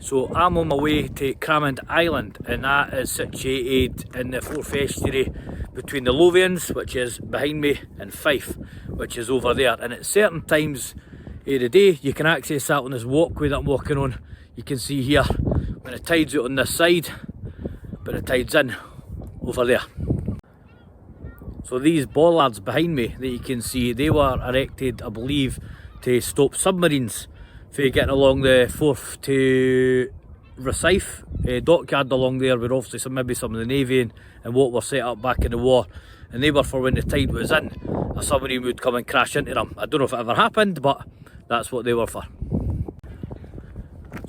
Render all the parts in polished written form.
So I'm on my way to Cramond Island, and that is situated in the Fourth Estuary between the Lothians, which is behind me, and Fife, which is over there. And at certain times of the day you can access that on this walkway that I'm walking on. You can see here when the tide's out on this side, but the tide's in over there. So these bollards behind me that you can see, they were erected, I believe, to stop submarines for getting along the Forth to Rosyth dockyard along there, where obviously maybe some of the Navy and what were set up back in the war, and they were for when the tide was in, a submarine would come and crash into them. I don't know if it ever happened, but that's what they were for.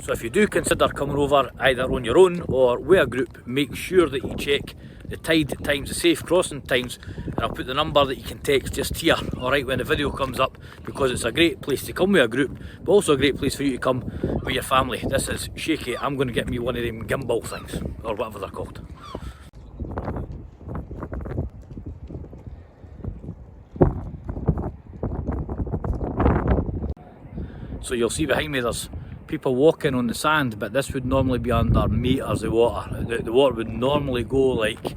So if you do consider coming over either on your own or with a group, make sure that you check the tide times, the safe crossing times, and I'll put the number that you can text just here, alright, when the video comes up, because it's a great place to come with a group, but also a great place for you to come with your family. This is shaky. I'm going to get me one of them gimbal things, or whatever they're called. So you'll see behind me there's people walking on the sand, but this would normally be under metres of water. The water would normally go like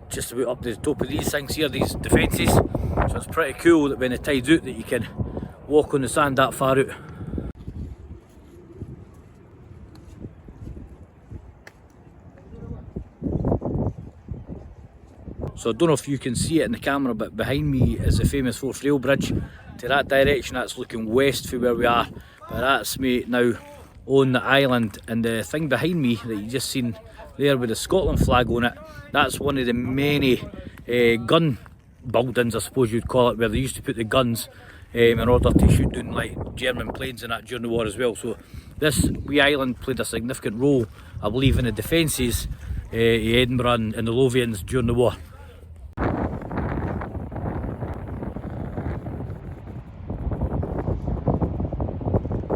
just about up to the top of these things here, these defences. So it's pretty cool that when the tide's out that you can walk on the sand that far out. So I don't know if you can see it in the camera, but behind me is the famous Forth Rail Bridge. To that direction, that's looking west from where we are, but that's me now on the island. And the thing behind me that you just seen there with the Scotland flag on it, that's one of the many gun buildings, I suppose you'd call it, where they used to put the guns in order to shoot down like German planes and that during the war as well. So this wee island played a significant role, I believe, in the defences of Edinburgh and the Lothians during the war.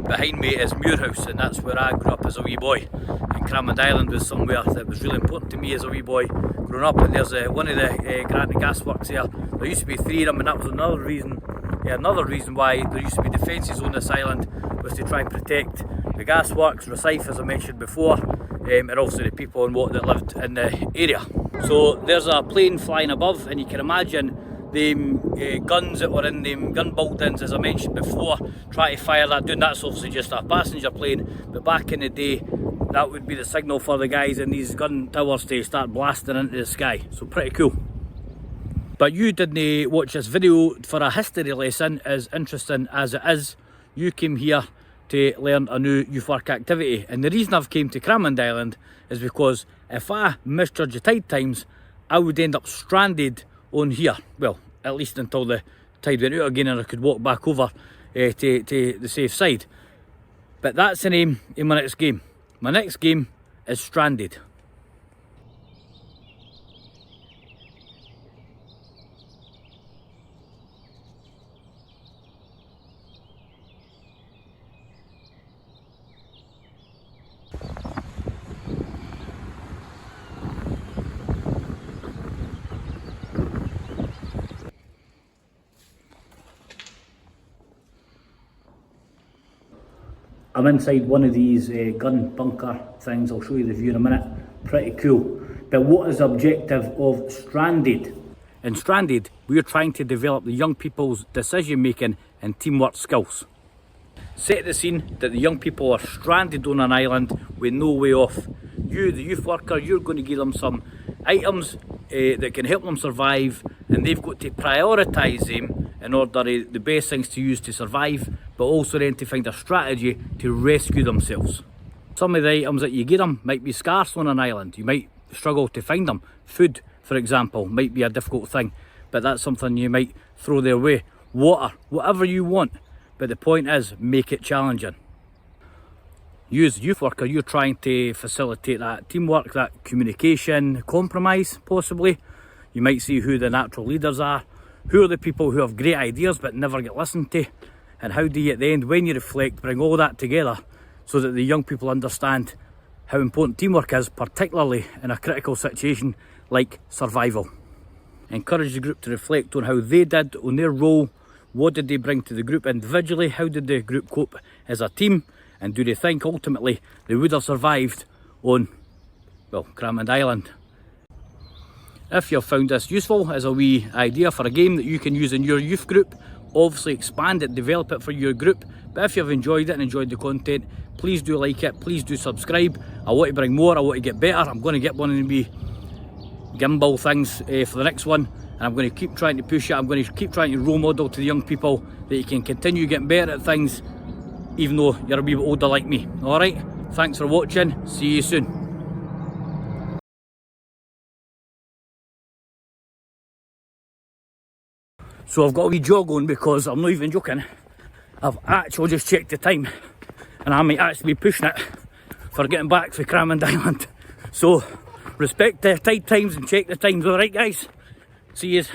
Behind me is Muirhouse, and that's where I grew up as a wee boy. And Cramond Island was somewhere that was really important to me as a wee boy growing up. And there's one of the Granite gasworks there. There used to be 3 of them, and that was another reason why there used to be defences on this island, was to try and protect the gasworks, Rosyth as I mentioned before, and also the people and what that lived in the area. So there's a plane flying above, and you can imagine them guns that were in them gun buildings, as I mentioned before, try to fire that down. That's obviously just a passenger plane, but back in the day that would be the signal for the guys in these gun towers to start blasting into the sky. So pretty cool. But you didn't watch this video for a history lesson, as interesting as it is. You came here to learn a new youth work activity, and the reason I've came to Cramond Island is because if I misjudge the tide times, I would end up stranded on here, well, at least until the tide went out again and I could walk back over to the safe side. But that's the name of my next game. My next game is Stranded. I'm inside one of these gun bunker things. I'll show you the view in a minute. Pretty cool. But what is the objective of Stranded? In Stranded, we're trying to develop the young people's decision making and teamwork skills. Set the scene that the young people are stranded on an island with no way off. You, the youth worker, you're going to give them some items that can help them survive, and they've got to prioritise them in order the best things to use to survive, but also then to find a strategy to rescue themselves. Some of the items that you get them might be scarce on an island. You might struggle to find them. Food, for example, might be a difficult thing, but that's something you might throw their way. Water, whatever you want, but the point is, make it challenging. You as a youth worker, you're trying to facilitate that teamwork, that communication, compromise possibly. You might see who the natural leaders are, who are the people who have great ideas but never get listened to, and how do you at the end, when you reflect, bring all that together so that the young people understand how important teamwork is, particularly in a critical situation like survival. Encourage the group to reflect on how they did on their role. What did they bring to the group individually? How did the group cope as a team? and do they think ultimately they would have survived on, well, Cramond Island. If you've found this useful as a wee idea for a game that you can use in your youth group, obviously expand it, develop it for your group. But if you've enjoyed it and enjoyed the content, please do like it, please do subscribe. I want to bring more, I want to get better. I'm going to get one of the wee gimbal things for the next one, and I'm going to keep trying to push it. I'm going to keep trying to role model to the young people that you can continue getting better at things even though you're a wee bit older like me. Alright, thanks for watching, see you soon. So I've got a wee jog on because I'm not even joking. I've actually just checked the time and I might actually be pushing it for getting back to Cramond Island. So respect the tide times and check the times, alright guys? See yous.